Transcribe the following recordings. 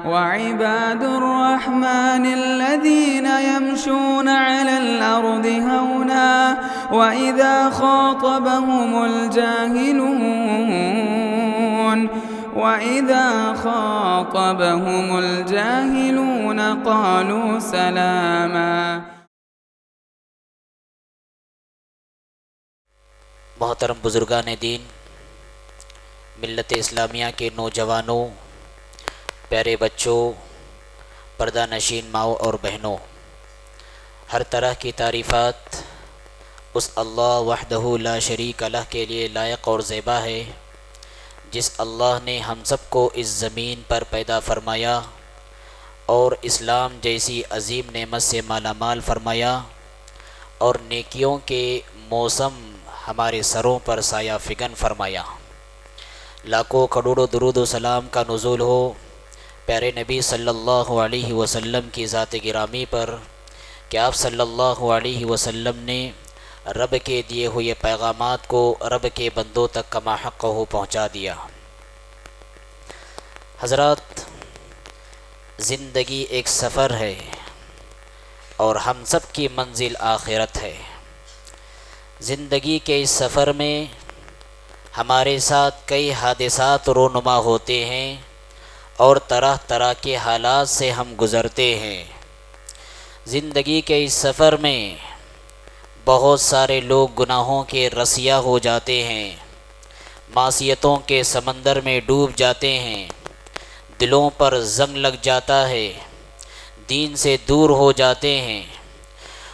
وعباد الرحمن الذين يمشون على الأرض هونا وإذا خاطبهم الجاهلون قالوا سلاما۔ محترم بزرگان دین، ملت اسلامیہ کے نوجوانوں، پیارے بچوں، پردہ نشین ماؤں اور بہنوں، ہر طرح کی تعریفات اس اللہ وحدہ لا شریک لہ کے لیے لائق اور زیبا ہے، جس اللہ نے ہم سب کو اس زمین پر پیدا فرمایا اور اسلام جیسی عظیم نعمت سے مالا مال فرمایا اور نیکیوں کے موسم ہمارے سروں پر سایہ فگن فرمایا۔ لاکھوں کروڑوں درود و سلام کا نزول ہو پیارے نبی صلی اللہ علیہ وسلم کی ذات گرامی پر کہ آپ صلی اللہ علیہ وسلم نے رب کے دیے ہوئے پیغامات کو رب کے بندوں تک کما حق ہو پہنچا دیا۔ حضرات، زندگی ایک سفر ہے اور ہم سب کی منزل آخرت ہے۔ زندگی کے اس سفر میں ہمارے ساتھ کئی حادثات رونما ہوتے ہیں اور طرح طرح کے حالات سے ہم گزرتے ہیں۔ زندگی کے اس سفر میں بہت سارے لوگ گناہوں کے رسیا ہو جاتے ہیں، معصیتوں کے سمندر میں ڈوب جاتے ہیں، دلوں پر زنگ لگ جاتا ہے، دین سے دور ہو جاتے ہیں۔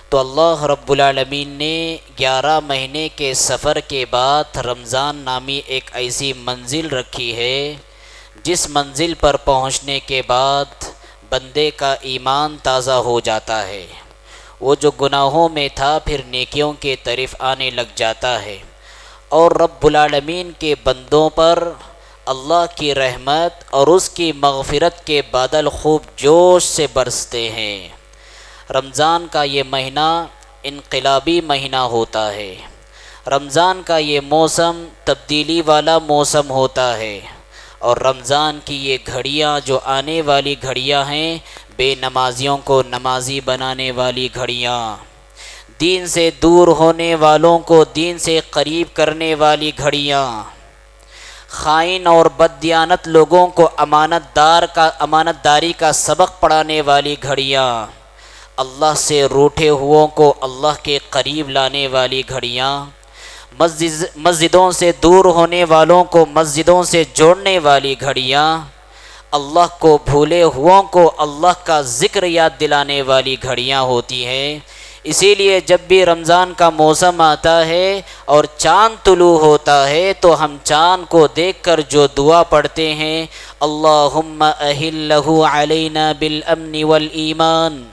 تو اللہ رب العالمین نے 11 مہینے کے سفر کے بعد رمضان نامی ایک ایسی منزل رکھی ہے جس منزل پر پہنچنے کے بعد بندے کا ایمان تازہ ہو جاتا ہے، وہ جو گناہوں میں تھا پھر نیکیوں کے طرف آنے لگ جاتا ہے، اور رب العالمین کے بندوں پر اللہ کی رحمت اور اس کی مغفرت کے بادل خوب جوش سے برستے ہیں۔ رمضان کا یہ مہینہ انقلابی مہینہ ہوتا ہے، رمضان کا یہ موسم تبدیلی والا موسم ہوتا ہے، اور رمضان کی یہ گھڑیاں جو آنے والی گھڑیاں ہیں بے نمازیوں کو نمازی بنانے والی گھڑیاں، دین سے دور ہونے والوں کو دین سے قریب کرنے والی گھڑیاں، خائن اور بددیانت لوگوں کو امانت داری کا سبق پڑھانے والی گھڑیاں، اللہ سے روٹھے ہوں کو اللہ کے قریب لانے والی گھڑیاں، مسجدوں سے دور ہونے والوں کو مسجدوں سے جوڑنے والی گھڑیاں، اللہ کو بھولے ہوں کو اللہ کا ذکر یاد دلانے والی گھڑیاں ہوتی ہیں۔ اسی لیے جب بھی رمضان کا موسم آتا ہے اور چاند طلوع ہوتا ہے تو ہم چاند کو دیکھ کر جو دعا پڑھتے ہیں، اللہم اہلہ علینا بالامن والایمان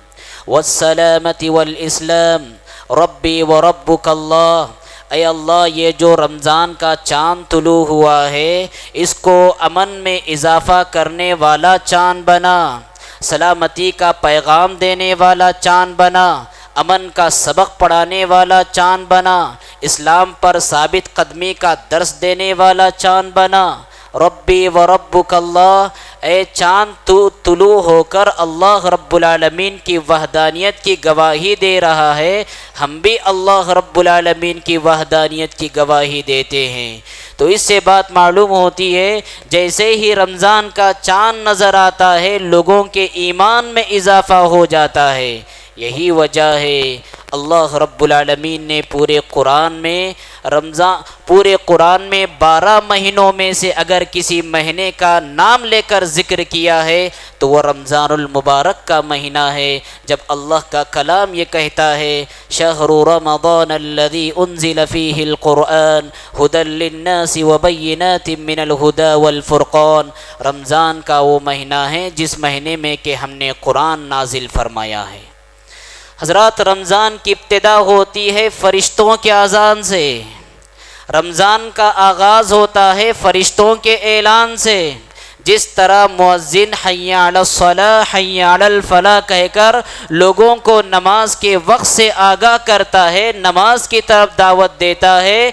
والسلامت والاسلام ربی وربک اللہ، اے اللہ یہ جو رمضان کا چاند طلوع ہوا ہے اس کو امن میں اضافہ کرنے والا چاند بنا، سلامتی کا پیغام دینے والا چاند بنا، امن کا سبق پڑھانے والا چاند بنا، اسلام پر ثابت قدمی کا درس دینے والا چاند بنا۔ ربی و ربک اللہ، اے چاند تو طلوع ہو کر اللہ رب العالمین کی وحدانیت کی گواہی دے رہا ہے، ہم بھی اللہ رب العالمین کی وحدانیت کی گواہی دیتے ہیں۔ تو اس سے بات معلوم ہوتی ہے جیسے ہی رمضان کا چاند نظر آتا ہے لوگوں کے ایمان میں اضافہ ہو جاتا ہے۔ یہی وجہ ہے اللہ رب العالمین نے پورے قرآن میں 12 مہینوں میں سے اگر کسی مہینے کا نام لے کر ذکر کیا ہے تو وہ رمضان المبارک کا مہینہ ہے، جب اللہ کا کلام یہ کہتا ہے شہر رمضان الذی انزل فیہ القرآن ھدی للناس وبینات من الھدی والفرقان، رمضان کا وہ مہینہ ہے جس مہینے میں کہ ہم نے قرآن نازل فرمایا ہے۔ حضرات، رمضان کی ابتدا ہوتی ہے فرشتوں کے اذان سے، رمضان کا آغاز ہوتا ہے فرشتوں کے اعلان سے، جس طرح مؤذن حی علی الصلاۃ حی علی الفلاح کہہ کر لوگوں کو نماز کے وقت سے آگاہ کرتا ہے، نماز کی طرف دعوت دیتا ہے،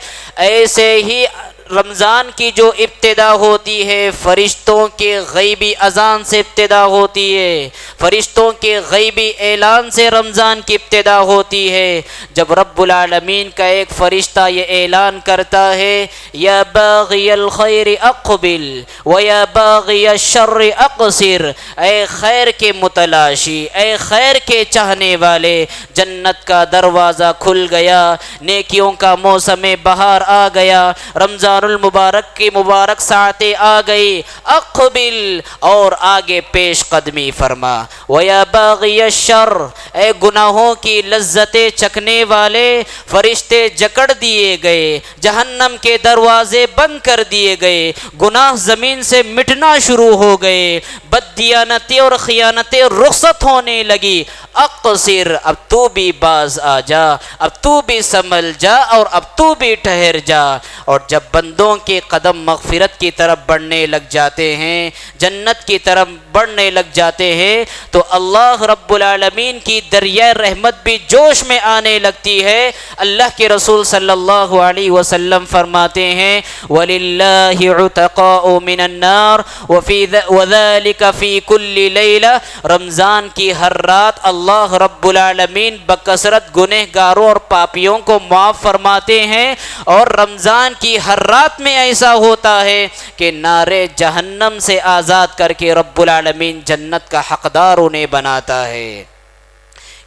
ایسے ہی رمضان کی جو ابتدا ہوتی ہے فرشتوں کے غیبی اذان سے ابتدا ہوتی ہے، فرشتوں کے غیبی اعلان سے رمضان کی ابتدا ہوتی ہے۔ جب رب العالمین کا ایک فرشتہ یہ اعلان کرتا ہے یا باغی الخیر اقبل و یا باغی الشر اقصر، اے خیر کے متلاشی، اے خیر کے چاہنے والے، جنت کا دروازہ کھل گیا، نیکیوں کا موسم بہار آ گیا، رمضان المبارک کی مبارک ساعتیں آ گئی، اقبل اور آگے پیش قدمی فرما، وَيَا بَاغِيَ الشَّرِّ، اے گناہوں کی لذتیں چکھنے والے، فرشتے جکڑ دیے گئے، جہنم کے دروازے بند کر دیے گئے، گناہ زمین سے مٹنا شروع ہو گئے، بددیانتیں اور خیانتیں رخصت ہونے لگی، اقصر، اب تو بھی باز آ جا، اب تو بھی سنبھل جا اور اب تو بھی ٹھہر جا۔ اور جب بندوں کے قدم مغفرت کی طرف بڑھنے لگ جاتے ہیں، جنت کی طرف بڑھنے لگ جاتے ہیں، تو اللہ رب العالمین کی دریائے رحمت بھی جوش میں آنے لگتی ہے۔ اللہ کے رسول صلی اللہ علیہ وسلم فرماتے ہیں وَلِلَّهِ عُتَقَاءُ مِنَ النَّارِ وَذَلِكَ فِي كُلِّ لَيْلَةٍ، رمضان کی ہر رات اللہ رب العالمین بکثرت گنہگاروں اور پاپیوں کو معاف فرماتے ہیں، اور رمضان کی ہر رات میں ایسا ہوتا ہے کہ نارے جہنم سے آزاد کر کے رب العالمین جنت کا حقدار انہیں بناتا ہے۔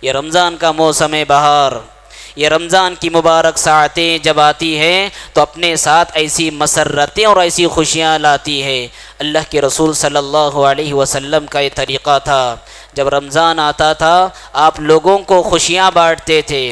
یہ رمضان کا موسم بہار، یہ رمضان کی مبارک ساعتیں جب آتی ہیں تو اپنے ساتھ ایسی مسرتیں اور ایسی خوشیاں لاتی ہے۔ اللہ کے رسول صلی اللہ علیہ وسلم کا یہ طریقہ تھا، جب رمضان آتا تھا آپ لوگوں کو خوشیاں بانٹتے تھے،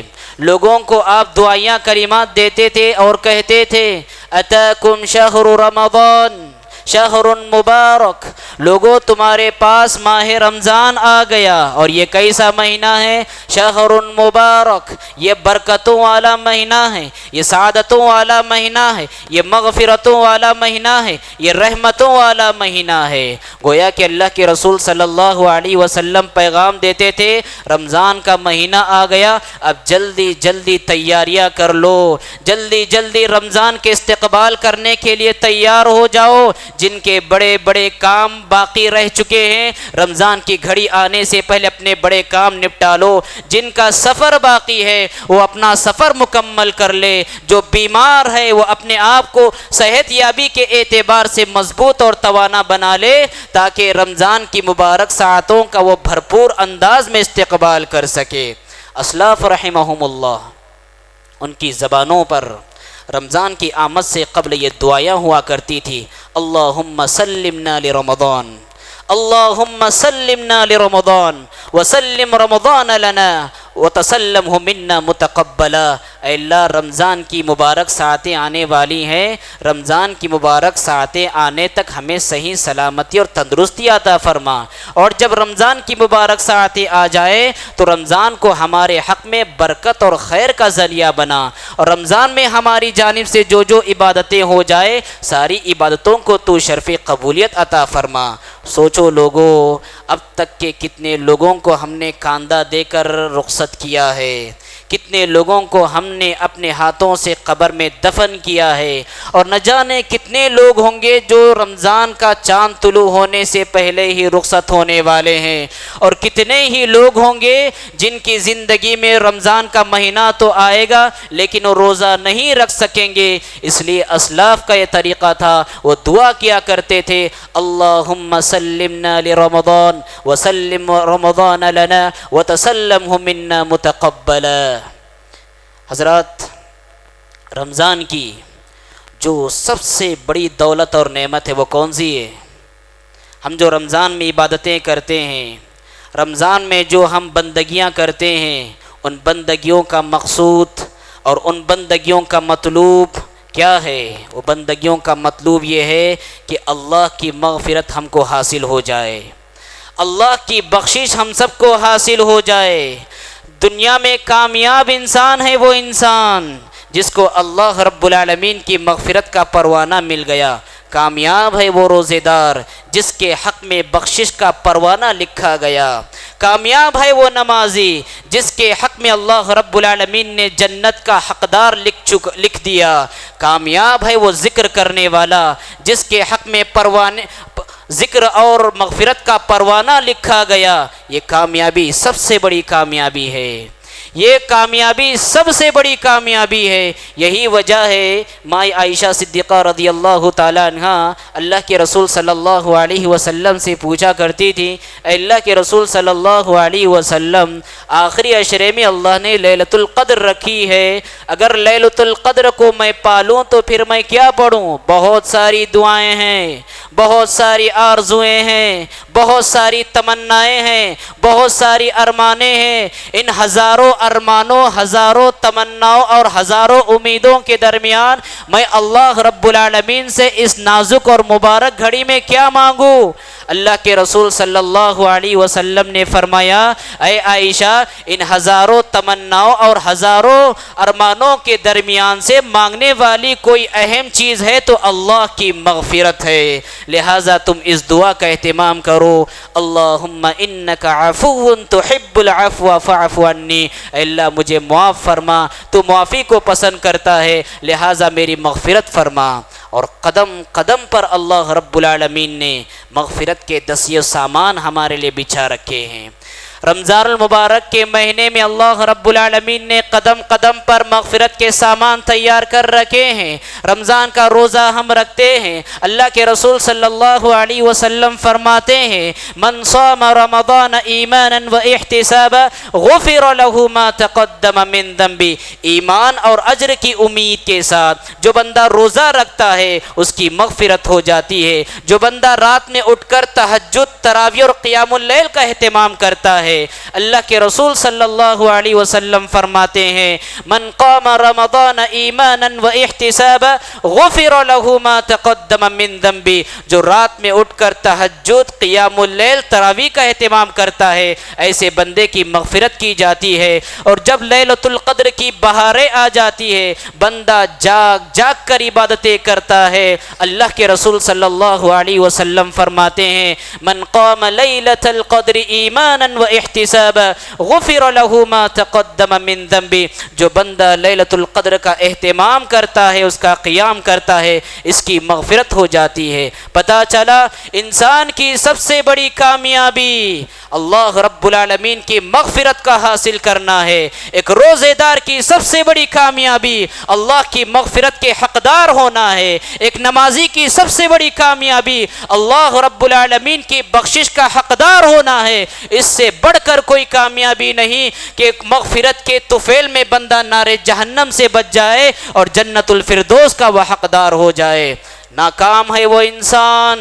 لوگوں کو آپ دعائیاں کلمات دیتے تھے اور کہتے تھے اتاکم شہر رمضان شہر مبارک، لوگوں تمہارے پاس ماہ رمضان آ گیا، اور یہ کیسا مہینہ ہے؟ شہر مبارک، یہ برکتوں والا مہینہ ہے، یہ سعادتوں والا مہینہ ہے، یہ مغفرتوں والا مہینہ ہے، یہ رحمتوں والا مہینہ ہے۔ گویا کہ اللہ کے رسول صلی اللہ علیہ وسلم پیغام دیتے تھے رمضان کا مہینہ آ گیا، اب جلدی جلدی تیاریاں کر لو، جلدی جلدی رمضان کے استقبال کرنے کے لیے تیار ہو جاؤ۔ جن کے بڑے بڑے کام باقی رہ چکے ہیں رمضان کی گھڑی آنے سے پہلے اپنے بڑے کام نپٹا لو، جن کا سفر باقی ہے وہ اپنا سفر مکمل کر لے، جو بیمار ہے وہ اپنے آپ کو صحت یابی کے اعتبار سے مضبوط اور توانا بنا لے، تاکہ رمضان کی مبارک ساعتوں کا وہ بھرپور انداز میں استقبال کر سکے۔ اسلاف رحمہم اللہ، ان کی زبانوں پر رمضان کی آمد سے قبل یہ دعائیں ہوا کرتی تھی، اللہم سلمنا لرمضان، اللہم سلمنا لرمضان وسلم رمضان لنا وتسلمہ منا متقبلا۔ اے اللہ رمضان کی مبارک ساعتیں آنے والی ہیں، رمضان کی مبارک ساعتیں آنے تک ہمیں صحیح سلامتی اور تندرستی عطا فرما، اور جب رمضان کی مبارک ساعتیں آ جائے تو رمضان کو ہمارے حق میں برکت اور خیر کا ذریعہ بنا، اور رمضان میں ہماری جانب سے جو جو عبادتیں ہو جائے ساری عبادتوں کو تو شرف قبولیت عطا فرما۔ سوچو لوگوں، اب تک کے کتنے لوگوں کو ہم نے کاندھا دے کر رخصت کیا ہے، کتنے لوگوں کو ہم نے اپنے ہاتھوں سے قبر میں دفن کیا ہے، اور نہ جانے کتنے لوگ ہوں گے جو رمضان کا چاند طلوع ہونے سے پہلے ہی رخصت ہونے والے ہیں، اور کتنے ہی لوگ ہوں گے جن کی زندگی میں رمضان کا مہینہ تو آئے گا لیکن وہ روزہ نہیں رکھ سکیں گے۔ اس لیے اسلاف کا یہ طریقہ تھا، وہ دعا کیا کرتے تھے اللہم سلمنا لرمضان وسلم رمضان لنا وتسلمہ منا متقبلا۔ حضرات، رمضان کی جو سب سے بڑی دولت اور نعمت ہے وہ کون سی ہے؟ ہم جو رمضان میں عبادتیں کرتے ہیں، رمضان میں جو ہم بندگیاں کرتے ہیں، ان بندگیوں کا مقصود اور ان بندگیوں کا مطلوب کیا ہے؟ وہ بندگیوں کا مطلوب یہ ہے کہ اللہ کی مغفرت ہم کو حاصل ہو جائے، اللہ کی بخشش ہم سب کو حاصل ہو جائے۔ دنیا میں کامیاب انسان ہے وہ انسان جس کو اللہ رب العالمین کی مغفرت کا پروانہ مل گیا، کامیاب ہے وہ روزے دار جس کے حق میں بخشش کا پروانہ لکھا گیا، کامیاب ہے وہ نمازی جس کے حق میں اللہ رب العالمین نے جنت کا حقدار لکھ دیا۔ کامیاب ہے وہ ذکر کرنے والا جس کے حق میں ذکر اور مغفرت کا پروانہ لکھا گیا۔ یہ کامیابی سب سے بڑی کامیابی ہے، یہ کامیابی سب سے بڑی کامیابی ہے۔ یہی وجہ ہے مائی عائشہ صدیقہ رضی اللہ تعالیٰ عنہ اللہ کے رسول صلی اللہ علیہ وسلم سے پوچھا کرتی تھی، اے اللہ کے رسول صلی اللہ علیہ وسلم، آخری عشرے میں اللہ نے لیلۃ القدر رکھی ہے، اگر لیلۃ القدر کو میں پالوں تو پھر میں کیا پڑھوں؟ بہت ساری دعائیں ہیں، بہت ساری آرزویں ہیں، بہت ساری تمنائیں ہیں، بہت ساری ارمانیں ہیں۔ ان ہزاروں ارمانوں، ہزاروں تمناؤں اور ہزاروں امیدوں کے درمیان میں اللہ رب العالمین سے اس نازک اور مبارک گھڑی میں کیا مانگوں؟ اللہ کے رسول صلی اللہ علیہ وسلم نے فرمایا، اے عائشہ، ان ہزاروں تمناؤں اور ہزاروں ارمانوں کے درمیان سے مانگنے والی کوئی اہم چیز ہے تو اللہ کی مغفرت ہے، لہٰذا تم اس دعا کا اہتمام کرو، اللہم انک عفو تحب العفو فاعف عنی، اے اللہ مجھے معاف فرما، تو معافی کو پسند کرتا ہے، لہٰذا میری مغفرت فرما۔ اور قدم قدم پر اللہ رب العالمین نے مغفرت کے دستیو سامان ہمارے لیے بچھا رکھے ہیں۔ رمضان المبارک کے مہینے میں اللہ رب العالمین نے قدم قدم پر مغفرت کے سامان تیار کر رکھے ہیں۔ رمضان کا روزہ ہم رکھتے ہیں، اللہ کے رسول صلی اللہ علیہ وسلم فرماتے ہیں، من صام رمضان ایمانا و احتسابا غفر له ما تقدم من ذنبه، ایمان اور اجر کی امید کے ساتھ جو بندہ روزہ رکھتا ہے اس کی مغفرت ہو جاتی ہے۔ جو بندہ رات میں اٹھ کر تہجد، تراویح اور قیام اللیل کا اہتمام کرتا ہے، اللہ کے رسول صلی اللہ علیہ وسلم فرماتے ہیں، من قام رمضان ایمانا و احتسابا غفر له ما تقدم من ذنبه، جو رات میں اٹھ کر تہجد، قیام اللیل، تراویح کا اہتمام کرتا ہے، ایسے بندے کی مغفرت کی جاتی ہے۔ اور جب لیلۃ القدر کی بہاریں آ جاتی ہے، بندہ جاگ جاگ کر عبادتیں کرتا ہے۔ اللہ کے رسول صلی اللہ علیہ وسلم فرماتے ہیں، من قام لیلۃ القدر ایمانا و احتسابا غفر له ما تقدم من ذنبه، جو بندہ لیلۃ القدر کا اہتمام کرتا ہے، اس کا قیام کرتا ہے، اس کی مغفرت ہو جاتی ہے۔ پتہ چلا انسان کی سب سے بڑی کامیابی اللہ رب العالمین کی مغفرت کا حاصل کرنا ہے۔ ایک روزے دار کی سب سے بڑی کامیابی اللہ کی مغفرت کے حقدار ہونا ہے۔ ایک نمازی کی سب سے بڑی کامیابی اللہ رب العالمین کی بخشش کا حقدار ہونا ہے۔ اس سے بڑھ کر کوئی کامیابی نہیں کہ مغفرت کے طفیل میں بندہ نار جہنم سے بچ جائے اور جنت الفردوس کا وہ حقدار ہو جائے۔ ناکام ہے وہ انسان،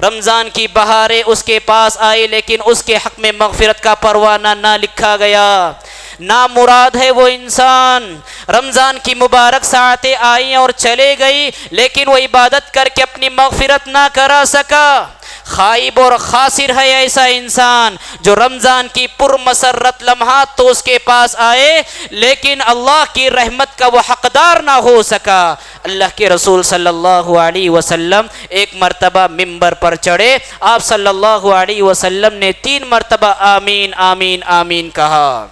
رمضان کی بہاریں اس کے پاس آئی لیکن اس کے حق میں مغفرت کا پروانہ نہ لکھا گیا۔ نامراد ہے وہ انسان، رمضان کی مبارک ساعتیں آئیں اور چلے گئی لیکن وہ عبادت کر کے اپنی مغفرت نہ کرا سکا۔ خائب اور خاسر ہے ایسا انسان جو رمضان کی پرمسرت لمحات تو اس کے پاس آئے لیکن اللہ کی رحمت کا وہ حقدار نہ ہو سکا۔ اللہ کے رسول صلی اللہ علیہ وسلم ایک مرتبہ ممبر پر چڑھے، آپ صلی اللہ علیہ وسلم نے 3 مرتبہ آمین آمین آمین کہا۔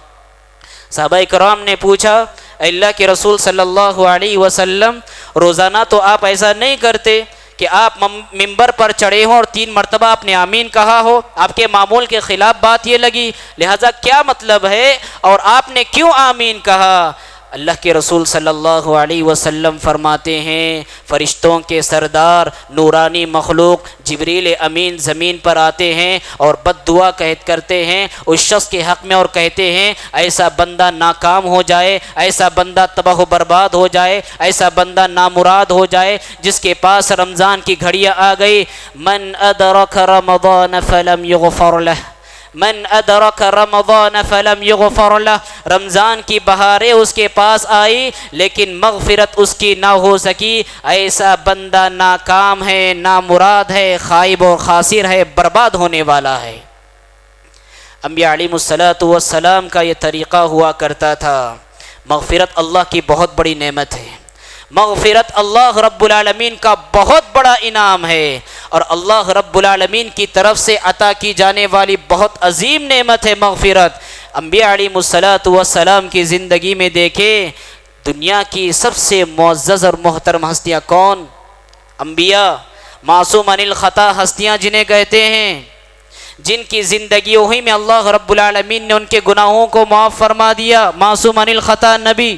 صحابہ کرام نے پوچھا، اے اللہ کے رسول صلی اللہ علیہ وسلم، روزانہ تو آپ ایسا نہیں کرتے کہ آپ ممبر پر چڑھے ہوں اور 3 مرتبہ آپ نے آمین کہا ہو، آپ کے معمول کے خلاف بات یہ لگی، لہذا کیا مطلب ہے اور آپ نے کیوں آمین کہا؟ اللہ کے رسول صلی اللہ علیہ وسلم فرماتے ہیں، فرشتوں کے سردار نورانی مخلوق جبریل امین زمین پر آتے ہیں اور بد دعا کرتے ہیں اس شخص کے حق میں اور کہتے ہیں ایسا بندہ ناکام ہو جائے، ایسا بندہ تباہ و برباد ہو جائے، ایسا بندہ نامراد ہو جائے جس کے پاس رمضان کی گھڑیاں آ گئی۔ من ادرک رمضان فلم یغفر لہ، من ادرک رمضان فلم یغفر لہ، رمضان کی بہاریں اس کے پاس آئی لیکن مغفرت اس کی نہ ہو سکی، ایسا بندہ ناکام ہے، نامراد ہے، خائب اور خاسر ہے، برباد ہونے والا ہے۔ انبیاء علیہم السلام کا یہ طریقہ ہوا کرتا تھا۔ مغفرت اللہ کی بہت بڑی نعمت ہے، مغفرت اللہ رب العالمین کا بہت بڑا انعام ہے اور اللہ رب العالمین کی طرف سے عطا کی جانے والی بہت عظیم نعمت ہے مغفرت۔ انبیاء علیہ السلام کی زندگی میں دیکھیں، دنیا کی سب سے معزز اور محترم ہستیاں کون؟ انبیاء، معصوم عن الخطا ہستیاں جنہیں کہتے ہیں، جن کی زندگیوں ہی میں اللہ رب العالمین نے ان کے گناہوں کو معاف فرما دیا، معصوم عن الخطا نبی۔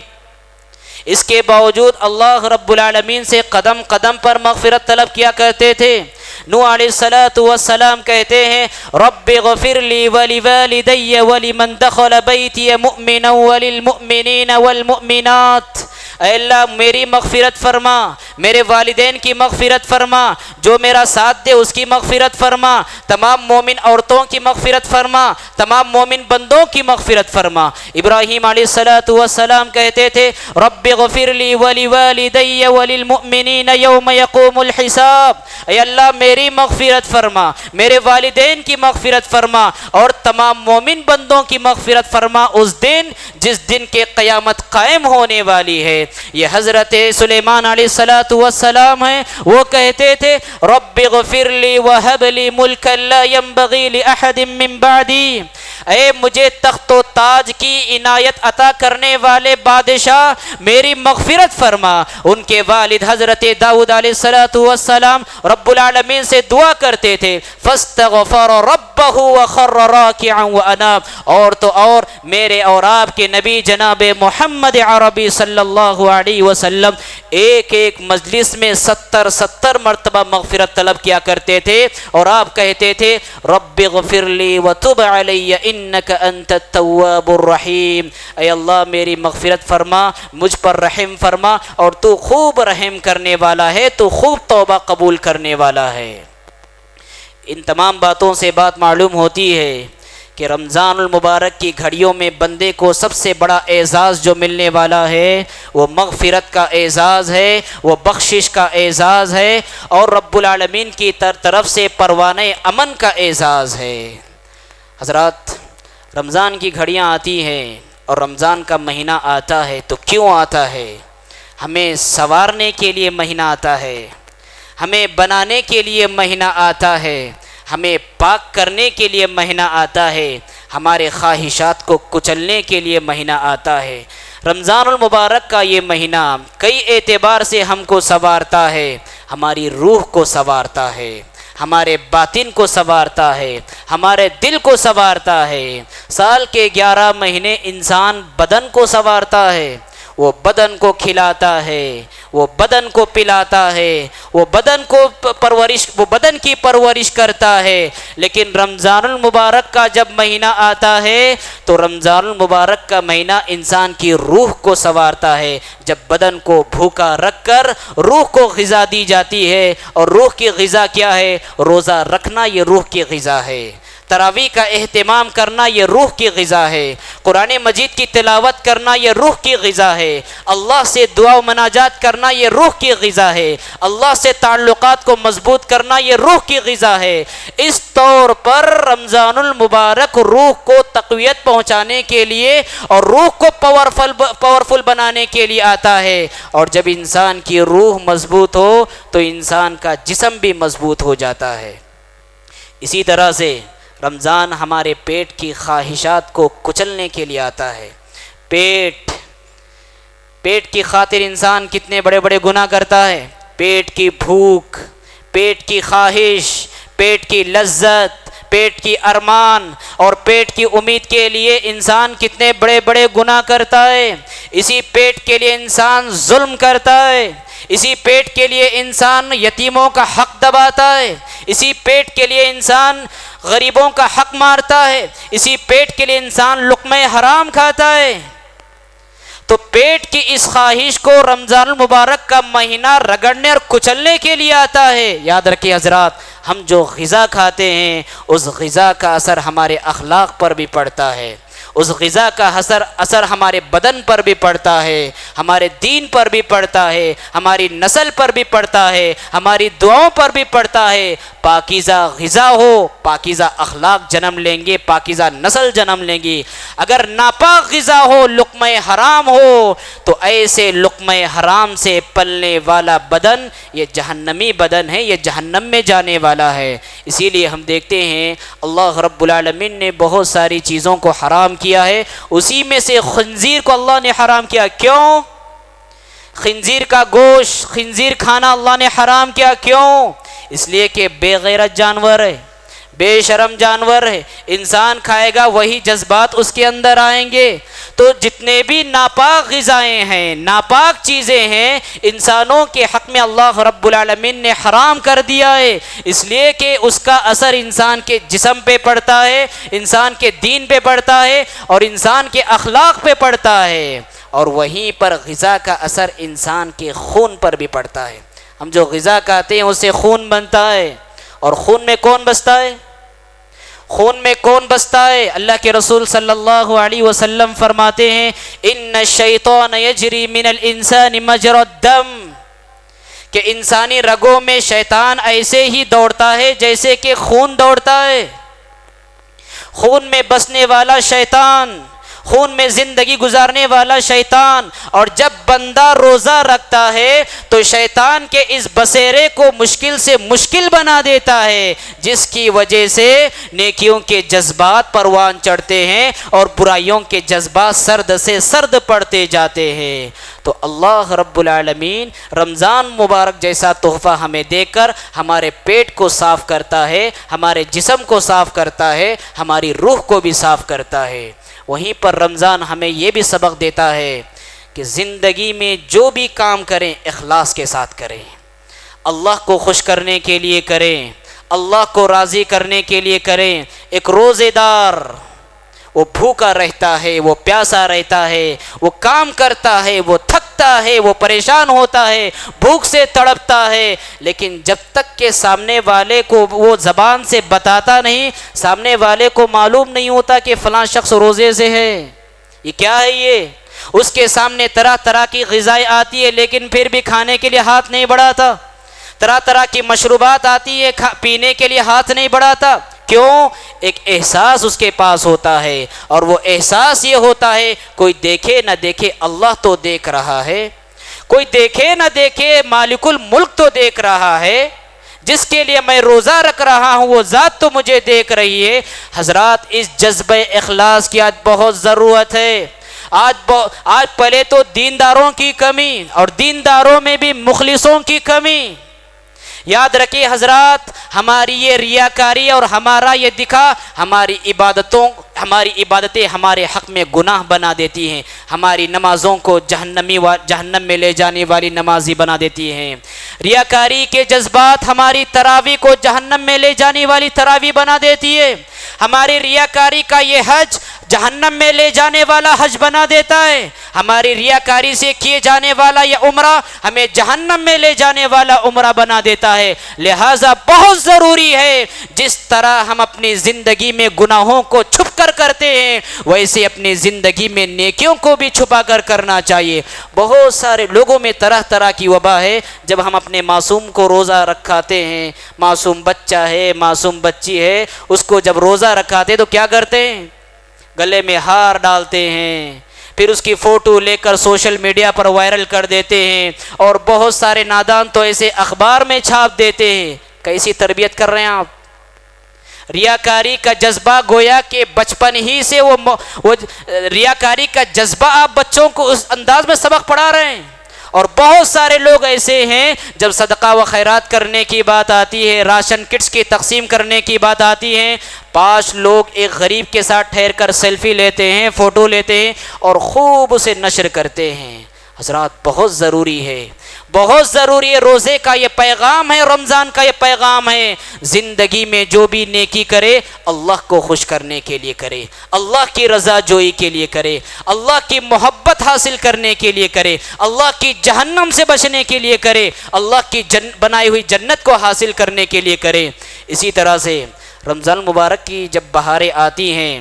اس کے باوجود اللہ رب العالمین سے قدم قدم پر مغفرت طلب کیا کرتے تھے۔ نوح علیہ السلام کہتے ہیں رب اغفر لی ولوالدی ولمن دخل بیتی مؤمنا وللمؤمنین والمؤمنات، اے اللہ میری مغفرت فرما، میرے والدین کی مغفرت فرما، جو میرا ساتھ دے اس کی مغفرت فرما، تمام مومن عورتوں کی مغفرت فرما، تمام مومن بندوں کی مغفرت فرما۔ ابراہیم علیہ السلام کہتے تھے رب اغفر لی ولوالدی وللمؤمنین یوم یقوم الحساب، اے اللہ میری مغفرت فرما، میرے والدین کی مغفرت فرما اور تمام مومن بندوں کی مغفرت فرما اس دن جس دن کے قیامت قائم ہونے والی ہے۔ یہ حضرت سلیمان علیہ السلام ہیں، وہ کہتے تھے رب اغفر لی وہب لی ملکا لا ينبغی لأحد من بعدی، اے مجھے تخت و تاج کی عنایت عطا کرنے والے بادشاہ میری مغفرت فرما۔ ان کے والد حضرت داؤد علیہ السلام رب العالمین سے دعا کرتے تھے فاستغفر ربہ وخر راکعا واناب، اور تو اور میرے اور آپ کے نبی جناب محمد عربی صلی اللہ علیہ وسلم ایک ایک مجلس میں 70 مرتبہ مغفرت طلب کیا کرتے تھے اور آپ کہتے تھے رب اغفر لی وتب علی انک انت التواب الرحیم، اے اللہ میری مغفرت فرما، مجھ پر رحم فرما اور تو خوب رحم کرنے والا ہے، تو خوب توبہ قبول کرنے والا ہے۔ ان تمام باتوں سے بات معلوم ہوتی ہے کہ رمضان المبارک کی گھڑیوں میں بندے کو سب سے بڑا اعزاز جو ملنے والا ہے وہ مغفرت کا اعزاز ہے، وہ بخشش کا اعزاز ہے اور رب العالمین کی طرف سے پروانے امن کا اعزاز ہے۔ حضرات، رمضان کی گھڑیاں آتی ہیں اور رمضان کا مہینہ آتا ہے تو کیوں آتا ہے؟ ہمیں سنوارنے کے لیے مہینہ آتا ہے، ہمیں بنانے کے لیے مہینہ آتا ہے، ہمیں پاک کرنے کے لیے مہینہ آتا ہے، ہمارے خواہشات کو کچلنے کے لیے مہینہ آتا ہے۔ رمضان المبارک کا یہ مہینہ کئی اعتبار سے ہم کو سنوارتا ہے، ہماری روح کو سنوارتا ہے، ہمارے باطن کو سنوارتا ہے، ہمارے دل کو سنوارتا ہے۔ سال کے 11 مہینے انسان بدن کو سنوارتا ہے، وہ بدن کو کھلاتا ہے، وہ بدن کو پلاتا ہے، وہ بدن کی پرورش کرتا ہے، لیکن رمضان المبارک کا جب مہینہ آتا ہے تو رمضان المبارک کا مہینہ انسان کی روح کو سنوارتا ہے۔ جب بدن کو بھوکا رکھ کر روح کو غذا دی جاتی ہے، اور روح کی غذا کیا ہے؟ روزہ رکھنا، یہ روح کی غذا ہے۔ تراویح کا اہتمام کرنا یہ روح کی غذا ہے، قرآن مجید کی تلاوت کرنا یہ روح کی غذا ہے، اللہ سے دعا و مناجات کرنا یہ روح کی غذا ہے، اللہ سے تعلقات کو مضبوط کرنا یہ روح کی غذا ہے۔ اس طور پر رمضان المبارک روح کو تقویت پہنچانے کے لیے اور روح کو پاورفل بنانے کے لیے آتا ہے، اور جب انسان کی روح مضبوط ہو تو انسان کا جسم بھی مضبوط ہو جاتا ہے۔ اسی طرح سے رمضان ہمارے پیٹ کی خواہشات کو کچلنے کے لیے آتا ہے۔ پیٹ کی خاطر انسان کتنے بڑے بڑے گناہ کرتا ہے۔ پیٹ کی بھوک، پیٹ کی خواہش، پیٹ کی لذت، پیٹ کی ارمان اور پیٹ کی امید کے لیے انسان کتنے بڑے بڑے گناہ کرتا ہے۔ اسی پیٹ کے لیے انسان ظلم کرتا ہے، اسی پیٹ کے لیے انسان یتیموں کا حق دباتا ہے، اسی پیٹ کے لیے انسان غریبوں کا حق مارتا ہے، اسی پیٹ کے لیے انسان لقمہ حرام کھاتا ہے۔ تو پیٹ کی اس خواہش کو رمضان المبارک کا مہینہ رگڑنے اور کچلنے کے لیے آتا ہے۔ یاد رکھیے حضرات، ہم جو غذا کھاتے ہیں اس غذا کا اثر ہمارے اخلاق پر بھی پڑتا ہے، اس غذا کا اثر ہمارے بدن پر بھی پڑتا ہے، ہمارے دین پر بھی پڑتا ہے، ہماری نسل پر بھی پڑتا ہے، ہماری دعاؤں پر بھی پڑتا ہے۔ پاکیزہ غذا ہو، پاکیزہ اخلاق جنم لیں گے، پاکیزہ نسل جنم لیں گی۔ اگر ناپاک غذا ہو، لقمہ حرام ہو، تو ایسے لقمہ حرام سے پلنے والا بدن یہ جہنمی بدن ہے، یہ جہنم میں جانے والا ہے۔ اسی لیے ہم دیکھتے ہیں اللہ رب العالمین نے بہت ساری چیزوں کو حرام کیا ہے، اسی میں سے خنزیر کو اللہ نے حرام کیا۔ کیوں؟ خنزیر کا گوشت، خنزیر کھانا اللہ نے حرام کیا، کیوں؟ اس لیے کہ بے غیرت جانور ہے، بے شرم جانور ہے، انسان کھائے گا وہی جذبات اس کے اندر آئیں گے۔ تو جتنے بھی ناپاک غذائیں ہیں، ناپاک چیزیں ہیں، انسانوں کے حق میں اللہ رب العالمین نے حرام کر دیا ہے، اس لیے کہ اس کا اثر انسان کے جسم پہ پڑتا ہے، انسان کے دین پہ پڑتا ہے اور انسان کے اخلاق پہ پڑتا ہے، اور وہیں پر غذا کا اثر انسان کے خون پر بھی پڑتا ہے۔ ہم جو غذا کھاتے ہیں اس سے خون بنتا ہے، اور خون میں کون بستا ہے؟ خون میں کون بستا ہے؟ اللہ کے رسول صلی اللہ علیہ وسلم فرماتے ہیں ان الشیطان یجری من الانسان مجرى الدم، کہ انسانی رگوں میں شیطان ایسے ہی دوڑتا ہے جیسے کہ خون دوڑتا ہے۔ خون میں بسنے والا شیطان، خون میں زندگی گزارنے والا شیطان، اور جب بندہ روزہ رکھتا ہے تو شیطان کے اس بسیرے کو مشکل سے مشکل بنا دیتا ہے، جس کی وجہ سے نیکیوں کے جذبات پروان چڑھتے ہیں اور برائیوں کے جذبات سرد سے سرد پڑتے جاتے ہیں۔ تو اللہ رب العالمین رمضان مبارک جیسا تحفہ ہمیں دے کر ہمارے پیٹ کو صاف کرتا ہے، ہمارے جسم کو صاف کرتا ہے، ہماری روح کو بھی صاف کرتا ہے۔ وہیں پر رمضان ہمیں یہ بھی سبق دیتا ہے کہ زندگی میں جو بھی کام کریں اخلاص کے ساتھ کریں، اللہ کو خوش کرنے کے لیے کریں، اللہ کو راضی کرنے کے لیے کریں۔ ایک روزے دار وہ بھوکا رہتا ہے، وہ پیاسا رہتا ہے، وہ کام کرتا ہے، وہ تھکتا ہے، وہ پریشان ہوتا ہے، بھوک سے تڑپتا ہے، لیکن جب تک کہ سامنے والے کو وہ زبان سے بتاتا نہیں، سامنے والے کو معلوم نہیں ہوتا کہ فلاں شخص روزے سے ہے، یہ کیا ہے، یہ اس کے سامنے طرح طرح کی غذائیں آتی ہے لیکن پھر بھی کھانے کے لیے ہاتھ نہیں بڑھاتا، طرح طرح کی مشروبات آتی ہے پینے کے لیے ہاتھ نہیں بڑھاتا۔ کیوں؟ ایک احساس اس کے پاس ہوتا ہے، اور وہ احساس یہ ہوتا ہے کوئی دیکھے نہ دیکھے اللہ تو دیکھ رہا ہے، کوئی دیکھے نہ دیکھے مالک الملک تو دیکھ رہا ہے، جس کے لیے میں روزہ رکھ رہا ہوں وہ ذات تو مجھے دیکھ رہی ہے۔ حضرات اس جذبہ اخلاص کی آج بہت ضرورت ہے۔ آج پہلے تو دینداروں کی کمی اور دینداروں میں بھی مخلصوں کی کمی۔ یاد رکھیے حضرات، ہماری یہ ریاکاری اور ہمارا یہ دکھا ہماری عبادتیں ہمارے حق میں گناہ بنا دیتی ہیں، ہماری نمازوں کو جہنم میں لے جانے والی نمازی بنا دیتی ہیں۔ ریاکاری کے جذبات ہماری تراویح کو جہنم میں لے جانے والی تراویح بنا دیتی ہے، ہماری ریاکاری کا یہ حج جہنم میں لے جانے والا حج بنا دیتا ہے، ہماری ریاکاری سے کیے جانے والا یہ عمرہ ہمیں جہنم میں لے جانے والا عمرہ بنا دیتا ہے۔ لہٰذا بہت ضروری ہے جس طرح ہم اپنی زندگی میں گناہوں کو چھپ کر کرتے ہیں ویسے اپنی زندگی میں نیکیوں کو بھی چھپا کر کرنا چاہیے۔ بہت سارے لوگوں میں طرح طرح کی وبا ہے، جب ہم اپنے معصوم کو روزہ رکھاتے ہیں، معصوم بچہ ہے، معصوم بچی ہے، اس کو جب روزہ رکھاتے تو کیا کرتے ہیں؟ گلے میں ہار ڈالتے ہیں، پھر اس کی فوٹو لے کر سوشل میڈیا پر وائرل کر دیتے ہیں، اور بہت سارے نادان تو ایسے اخبار میں چھاپ دیتے ہیں۔ کیسی تربیت کر رہے ہیں آپ؟ ریاکاری کا جذبہ گویا کہ بچپن ہی سے وہ ریاکاری کا جذبہ آپ بچوں کو اس انداز میں سبق پڑھا رہے ہیں۔ اور بہت سارے لوگ ایسے ہیں جب صدقہ و خیرات کرنے کی بات آتی ہے، راشن کٹس کی تقسیم کرنے کی بات آتی ہے، 5 لوگ ایک غریب کے ساتھ ٹھہر کر سیلفی لیتے ہیں، فوٹو لیتے ہیں اور خوب اسے نشر کرتے ہیں۔ حضرات بہت ضروری ہے، بہت ضروری ہے، روزے کا یہ پیغام ہے، رمضان کا یہ پیغام ہے، زندگی میں جو بھی نیکی کرے اللہ کو خوش کرنے کے لیے کرے، اللہ کی رضا جوئی کے لیے کرے، اللہ کی محبت حاصل کرنے کے لیے کرے، اللہ کی جہنم سے بچنے کے لیے کرے، اللہ کی بنائی ہوئی جنت کو حاصل کرنے کے لیے کرے۔ اسی طرح سے رمضان مبارک کی جب بہاریں آتی ہیں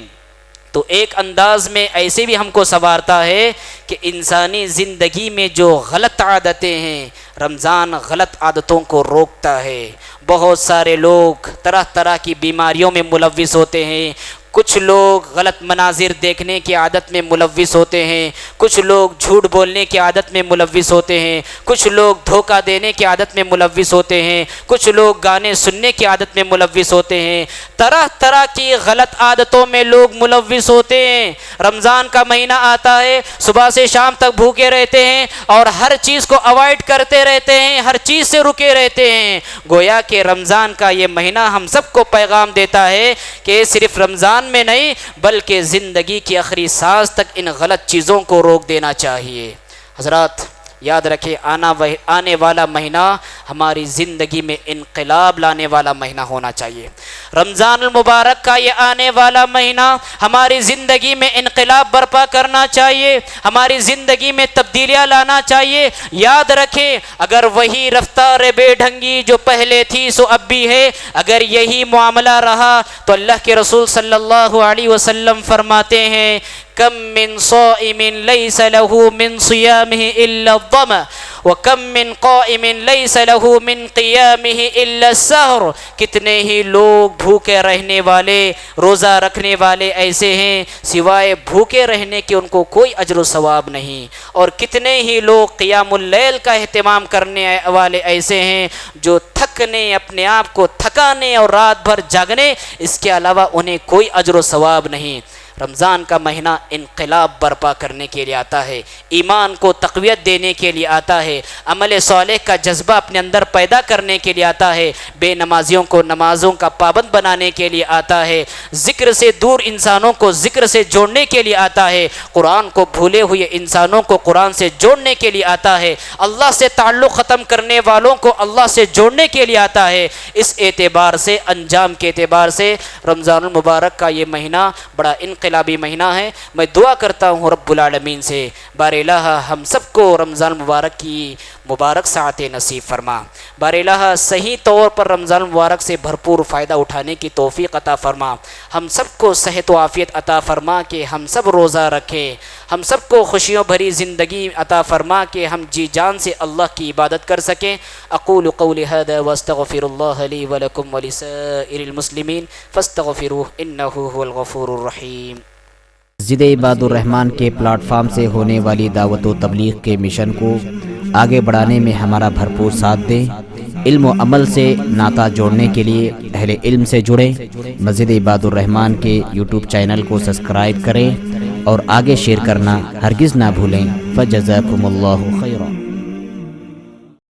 تو ایک انداز میں ایسے بھی ہم کو سنوارتا ہے کہ انسانی زندگی میں جو غلط عادتیں ہیں، رمضان غلط عادتوں کو روکتا ہے۔ بہت سارے لوگ طرح طرح کی بیماریوں میں ملوث ہوتے ہیں، کچھ لوگ غلط مناظر دیکھنے کی عادت میں ملوث ہوتے ہیں، کچھ لوگ جھوٹ بولنے کی عادت میں ملوث ہوتے ہیں، کچھ لوگ دھوکہ دینے کی عادت میں ملوث ہوتے ہیں، کچھ لوگ گانے سننے کی عادت میں ملوث ہوتے ہیں، طرح طرح کی غلط عادتوں میں لوگ ملوث ہوتے ہیں۔ رمضان کا مہینہ آتا ہے، صبح سے شام تک بھوکے رہتے ہیں اور ہر چیز کو اوائڈ کرتے رہتے ہیں، ہر چیز سے رکے رہتے ہیں۔ گویا کہ رمضان کا یہ مہینہ ہم سب کو پیغام دیتا ہے کہ صرف رمضان میں نہیں بلکہ زندگی کی آخری سانس تک ان غلط چیزوں کو روک دینا چاہیے۔ حضرات یاد رکھیں، آنے والا مہینہ ہماری زندگی میں انقلاب لانے والا مہینہ ہونا چاہیے۔ رمضان المبارک کا یہ آنے والا مہینہ ہماری زندگی میں انقلاب برپا کرنا چاہیے، ہماری زندگی میں تبدیلیاں لانا چاہیے۔ یاد رکھیں، اگر وہی رفتار بے ڈھنگی جو پہلے تھی سو اب بھی ہے، اگر یہی معاملہ رہا تو اللہ کے رسول صلی اللہ علیہ وسلم فرماتے ہیں کم من صائم لیس له من صیامه الا الظمأ وکم من قائم لیس له من قیامه الا السہر۔ کتنے ہی لوگ بھوکے رہنے والے، روزہ رکھنے والے ایسے ہیں سوائے بھوکے رہنے کے ان کو کوئی اجر و ثواب نہیں، اور کتنے ہی لوگ قیام اللیل کا اہتمام کرنے والے ایسے ہیں جو تھکنے، اپنے آپ کو تھکانے اور رات بھر جاگنے، اس کے علاوہ انہیں کوئی اجر و ثواب نہیں۔ رمضان کا مہینہ انقلاب برپا کرنے کے لیے آتا ہے، ایمان کو تقویت دینے کے لیے آتا ہے، عمل صالح کا جذبہ اپنے اندر پیدا کرنے کے لیے آتا ہے، بے نمازیوں کو نمازوں کا پابند بنانے کے لیے آتا ہے، ذکر سے دور انسانوں کو ذکر سے جوڑنے کے لیے آتا ہے، قرآن کو بھولے ہوئے انسانوں کو قرآن سے جوڑنے کے لیے آتا ہے، اللہ سے تعلق ختم کرنے والوں کو اللہ سے جوڑنے کے لیے آتا ہے۔ اس اعتبار سے، انجام کے اعتبار سے رمضان المبارک کا یہ مہینہ بڑا انقلابی مہینہ ہے۔ میں دعا کرتا ہوں رب العالمین سے، بار الہ ہم سب کو رمضان مبارک کی مبارک ساعت نصیب فرما، بار الہ صحیح طور پر رمضان مبارک سے بھرپور فائدہ اٹھانے کی توفیق عطا فرما، ہم سب کو صحت و عافیت عطا فرما کہ ہم سب روزہ رکھیں، ہم سب کو خوشیوں بھری زندگی عطا فرما کہ ہم جی جان سے اللہ کی عبادت کر سکیں۔ اقول قولی ھذا واستغفر اللہ لی ولکم ولسائر المسلمین فاستغفروہ انہ هو الغفور الرحیم۔ مسجد عباد الرحمن کے پلیٹ فارم سے ہونے والی دعوت و تبلیغ کے مشن کو آگے بڑھانے میں ہمارا بھرپور ساتھ دیں۔ علم و عمل سے ناطہ جوڑنے کے لیے اہل علم سے جڑیں۔ مسجد عباد الرحمن کے یوٹیوب چینل کو سبسکرائب کریں اور آگے شیئر کرنا ہرگز نہ بھولیں۔ فجزاکم اللہ خیر۔